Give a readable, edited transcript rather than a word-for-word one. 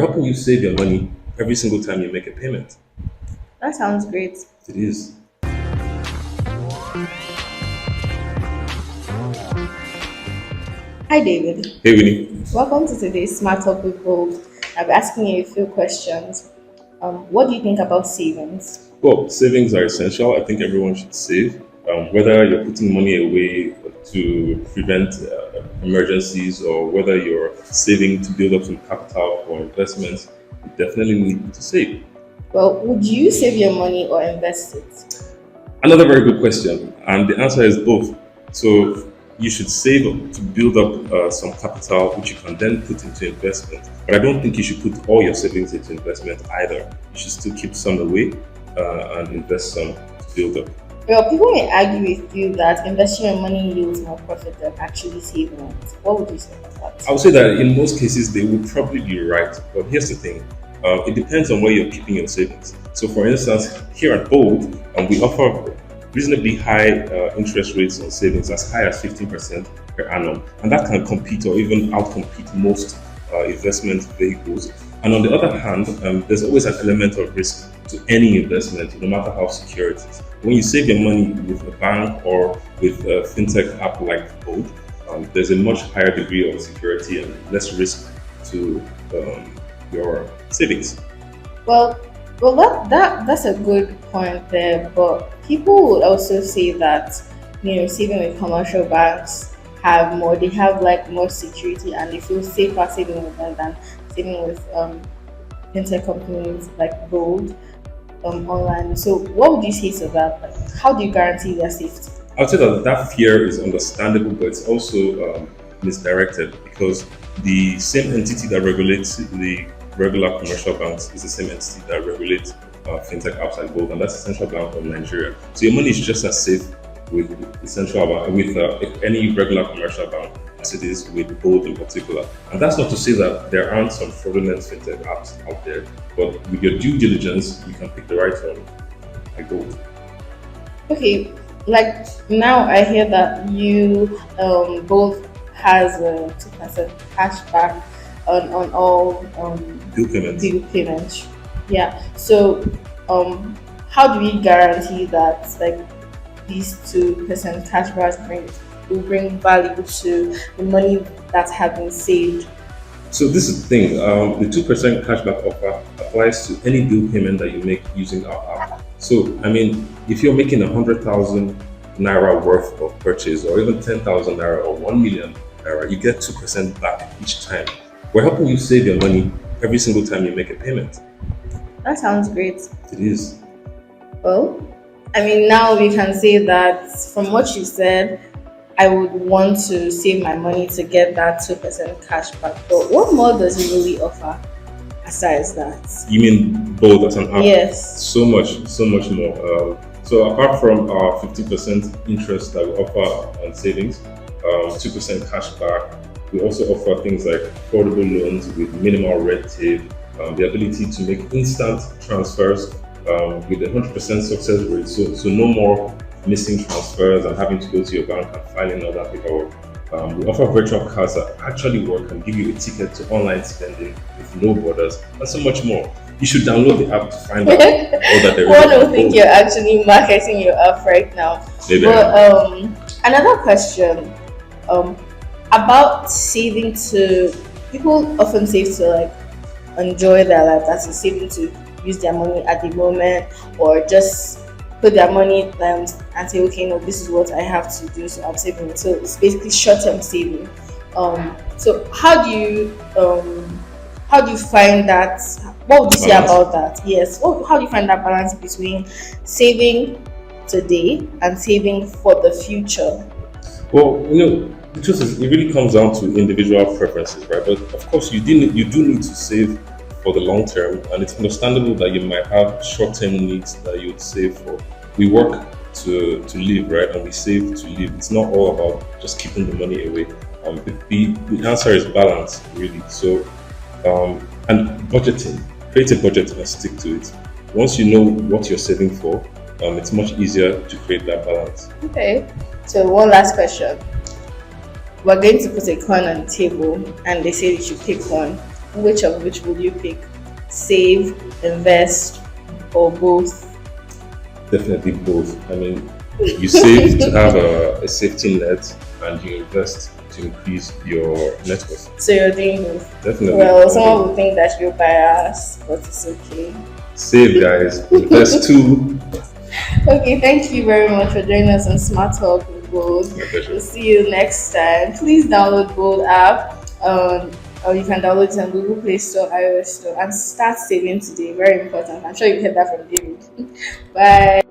Helping you save your money every single time you make a payment. That sounds great. It is. Hi, David. Hey, Winnie. Welcome to today's Smart Talk with Gold. I'll be asking you a few questions. What do you think about savings? Well, savings are essential. I think everyone should save. Whether you're putting money away to prevent emergencies or whether you're saving to build up some capital for investments, you definitely need to save. Well, would you save your money or invest it? Another very good question, and the answer is both. So you should save to build up some capital, which you can then put into investment. But I don't think you should put all your savings into investment either. You should still keep some away and invest some to build up. Well, people may argue with you that investing your money yields more profit than actually saving it. What would you say about I that? would say that in most cases they would probably be right, but here's the thing: it depends on where you're keeping your savings. So, for instance, here at Bold, we offer reasonably high interest rates on savings, as high as 15% per annum, and that can compete or even outcompete most investment vehicles. And on the other hand, there's always an element of risk to any investment, no matter how secure it is. When you save your money with a bank or with a fintech app like Bold, there's a much higher degree of security and less risk to your savings. Well, that's a good point there. But people would also say that saving with commercial banks they have like more security and they feel safer saving with them than saving with fintech companies like Gold online. So, what would you say to that? Like, how do you guarantee their safety? I'd say that that fear is understandable, but it's also misdirected because the same entity that regulates the regular commercial banks is the same entity that regulates fintech apps like Gold, and that's the Central Bank of Nigeria. So your money is just as safe with the central bank, with any regular commercial bank as it is with Gold in particular. And that's not to say that there aren't some fraudulent fintech apps out there, but with your due diligence, you can pick the right one like Gold. Okay, like now I hear that you both has a 2% cashback on all Bill payments. bill payments. Yeah. So how do we guarantee that like these 2% cashbacks will bring value to the money that has been saved? So this is the thing. The 2% cashback offer applies to any bill payment that you make using our app. So I mean, if you're making 100,000 naira worth of purchase, or even 10,000 naira or 1 million naira, you get 2% back each time. We're helping you save your money every single time you make a payment. That sounds great. It is. Well, I mean, now we can say that from what you said, I would want to save my money to get that 2% cash back. But what more does it really offer besides that? You mean both as an app? Yes. So much more. So apart from our 50% interest that we offer on savings, 2% cashback, we also offer things like affordable loans with minimal red tape, the ability to make instant transfers with a 100% success rate. So no more missing transfers and having to go to your bank and filing all that paperwork. We offer virtual cards that actually work and give you a ticket to online spending with no borders and so much more. You should download the app to find out all that there is. One about will think Bold. you're actually marketing your app right now. Maybe I But am. another question um, about saving to people often save to like enjoy their life, that's to saving to use their money at the moment or just put their money and say, okay, no, this is what I have to do, so I'm saving. So it's basically short-term saving. So how do you find that? What would you say Balance. about that? Yes. How do you find that balance between saving today and saving for the future? Well, the truth is, it really comes down to individual preferences, right? But of course, you do need to save for the long term, and it's understandable that you might have short-term needs that you would save for. We work to live, right? And we save to live. It's not all about just keeping the money away. The answer is balance, really. So, and budgeting. Create a budget and stick to it. Once you know what you're saving for, it's much easier to create that balance. Okay. So one last question. We're going to put a coin on the table and they say you should pick one. which will you pick? Save, invest, or both? Definitely both. I mean, you save to have a safety net, and you invest to increase your net worth. So you're doing both. Definitely. Well, someone will think that you're biased, but it's okay. Save, guys. Invest too. Okay, thank you very much for joining us on Smart Talk with Gold. My pleasure. We'll see you next time. Please download Gold app. Or you can download it on Google Play Store, iOS Store, and start saving today. Very important. I'm sure you heard that from David. Bye.